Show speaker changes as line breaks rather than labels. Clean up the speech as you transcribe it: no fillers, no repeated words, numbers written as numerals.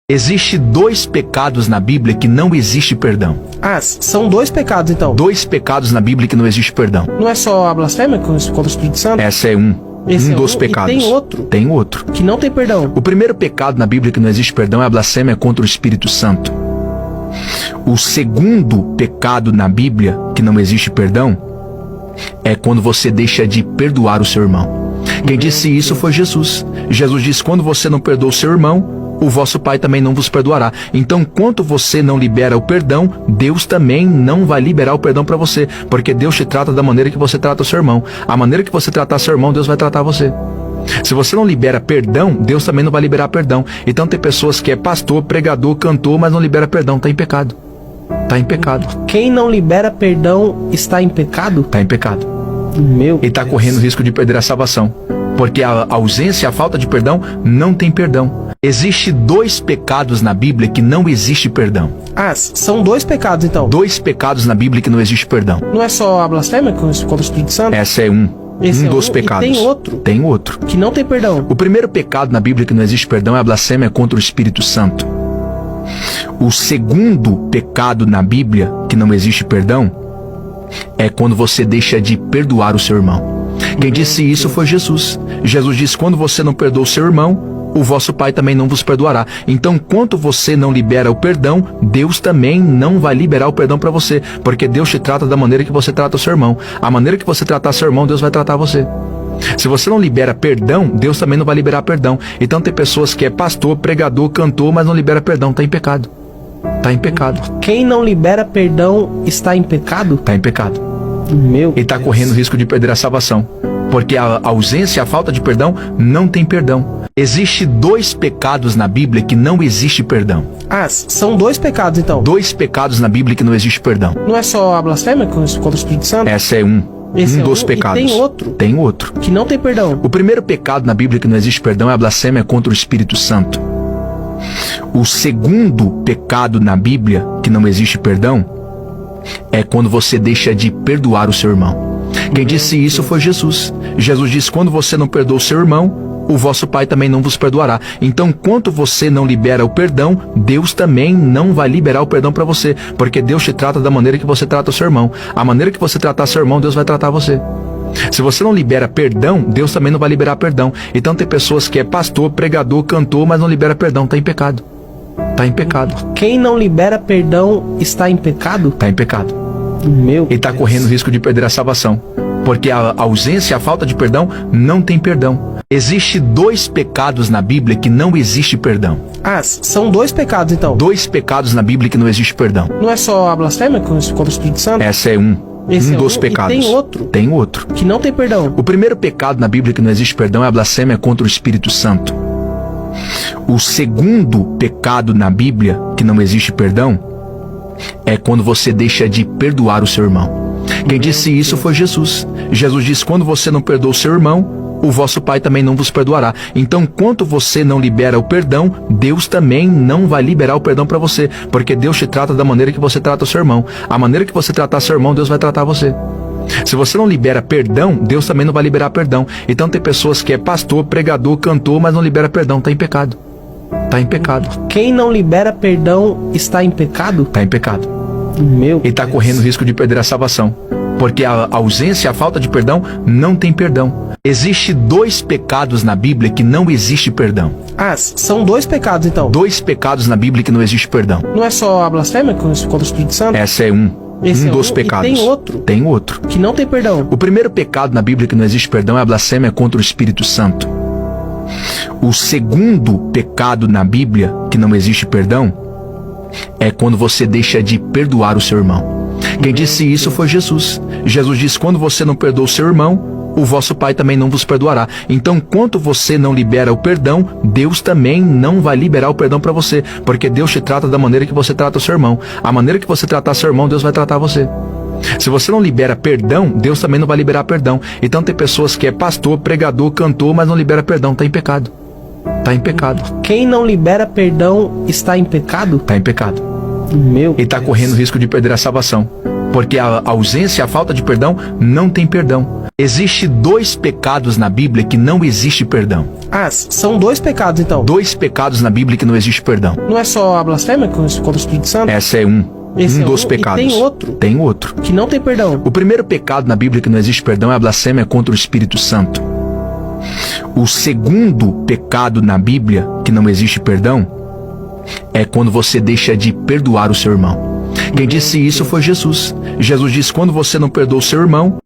Existe dois pecados na Bíblia que não existe perdão.
Ah, são dois pecados então?
Dois pecados na Bíblia que não existe perdão.
Não é só a blasfêmia contra o Espírito Santo?
Essa é um dos pecados.
E tem outro?
Tem outro.
Que não tem perdão.
O primeiro pecado na Bíblia que não existe perdão é a blasfêmia contra o Espírito Santo. O segundo pecado na Bíblia que não existe perdão é quando você deixa de perdoar o seu irmão. Quem disse isso foi Jesus. Jesus disse: quando você não perdoa o seu irmão, o vosso Pai também não vos perdoará. Então, enquanto você não libera o perdão, Deus também não vai liberar o perdão para você, porque Deus te trata da maneira que você trata o seu irmão. A maneira que você tratar seu irmão, Deus vai tratar você. Se você não libera perdão, Deus também não vai liberar perdão. Então tem pessoas que é pastor, pregador, cantor, mas não libera perdão, está em pecado. Está em pecado.
Quem não libera perdão está em pecado?
Está em pecado.
Meu
E está correndo risco de perder a salvação, porque a ausência, a falta de perdão, não tem perdão. Existe dois pecados na Bíblia que não existe perdão.
Ah, são dois pecados então?
Dois pecados na Bíblia que não existe perdão.
Não é só a blasfêmia contra o Espírito Santo?
Essa é um dos pecados.
E tem outro?
Tem outro.
Que não tem perdão.
O primeiro pecado na Bíblia que não existe perdão é a blasfêmia contra o Espírito Santo. O segundo pecado na Bíblia que não existe perdão é quando você deixa de perdoar o seu irmão. Quem disse isso foi Jesus. Jesus disse: quando você não perdoa o seu irmão, o vosso Pai também não vos perdoará. Então, enquanto você não libera o perdão, Deus também não vai liberar o perdão para você, porque Deus te trata da maneira que você trata o seu irmão. A maneira que você tratar seu irmão, Deus vai tratar você. Se você não libera perdão, Deus também não vai liberar perdão. Então tem pessoas que é pastor, pregador, cantor, mas não libera perdão, está em pecado. Está em pecado.
Quem não libera perdão está em pecado?
Está em pecado.
Meu
E está correndo risco de perder a salvação, porque a ausência, a falta de perdão, não tem perdão. Existe dois pecados na Bíblia que não existe perdão.
Ah, são dois pecados então?
Dois pecados na Bíblia que não existe perdão.
Não é só a blasfêmia contra o Espírito Santo?
Essa é um dos pecados.
E tem outro?
Tem outro.
Que não tem perdão.
O primeiro pecado na Bíblia que não existe perdão é a blasfêmia contra o Espírito Santo. O segundo pecado na Bíblia que não existe perdão é quando você deixa de perdoar o seu irmão. Quem disse isso foi Jesus. Jesus disse: quando você não perdoa o seu irmão, o vosso Pai também não vos perdoará. Então, enquanto você não libera o perdão, Deus também não vai liberar o perdão para você, porque Deus te trata da maneira que você trata o seu irmão. A maneira que você tratar seu irmão, Deus vai tratar você. Se você não libera perdão, Deus também não vai liberar perdão. Então tem pessoas que é pastor, pregador, cantor, mas não libera perdão, está em pecado. Está em pecado.
Quem não libera perdão está em pecado?
Está em pecado.
Meu
E está correndo risco de perder a salvação, porque a ausência, a falta de perdão, não tem perdão. Existe dois pecados na Bíblia que não existe perdão.
Ah, são dois pecados então?
Dois pecados na Bíblia que não existe perdão.
Não é só a blasfêmia contra o Espírito Santo?
Essa é um dos pecados.
E tem outro?
Tem outro.
Que não tem perdão.
O primeiro pecado na Bíblia que não existe perdão é a blasfêmia contra o Espírito Santo. O segundo pecado na Bíblia que não existe perdão é quando você deixa de perdoar o seu irmão. Quem disse isso foi Jesus. Jesus disse: quando você não perdoa o seu irmão, o vosso Pai também não vos perdoará. Então, enquanto você não libera o perdão, Deus também não vai liberar o perdão para você, porque Deus te trata da maneira que você trata o seu irmão. A maneira que você tratar seu irmão, Deus vai tratar você. Se você não libera perdão, Deus também não vai liberar perdão. Então tem pessoas que é pastor, pregador, cantor, mas não libera perdão, está em pecado. Está em pecado.
Quem não libera perdão está em pecado?
Está em pecado.
Meu
E está correndo risco de perder a salvação, porque a ausência, a falta de perdão, não tem perdão. Existe dois pecados na Bíblia que não existe perdão.
Ah, são dois pecados então?
Dois pecados na Bíblia que não existe perdão.
Não é só a blasfêmia contra o Espírito Santo?
Essa é um dos pecados.
E tem outro?
Tem outro.
Que não tem perdão.
O primeiro pecado na Bíblia que não existe perdão é a blasfêmia contra o Espírito Santo. O segundo pecado na Bíblia que não existe perdão é quando você deixa de perdoar o seu irmão. Quem disse isso foi Jesus. Jesus disse: quando você não perdoa o seu irmão, o vosso Pai também não vos perdoará. Então, enquanto você não libera o perdão, Deus também não vai liberar o perdão para você, porque Deus te trata da maneira que você trata o seu irmão. A maneira que você tratar seu irmão, Deus vai tratar você. Se você não libera perdão, Deus também não vai liberar perdão. Então tem pessoas que é pastor, pregador, cantor, mas não libera perdão, está em pecado. Está em pecado.
Quem não libera perdão está em pecado?
Está em pecado.
Meu
E está correndo risco de perder a salvação, porque a ausência, a falta de perdão, não tem perdão. Existe 2 pecados na Bíblia que não existe perdão.
Ah, são 2 pecados então.
2 pecados na Bíblia que não existe perdão.
Não é só a blasfêmia contra o Espírito Santo?
Essa é
Esse
um
é
dos
um,
pecados.
E tem outro?
Tem outro.
Que não tem perdão.
O primeiro pecado na Bíblia que não existe perdão é a blasfêmia contra o Espírito Santo. O segundo pecado na Bíblia que não existe perdão é quando você deixa de perdoar o seu irmão. Quem disse isso foi Jesus. Jesus disse: quando você não perdoa o seu irmão,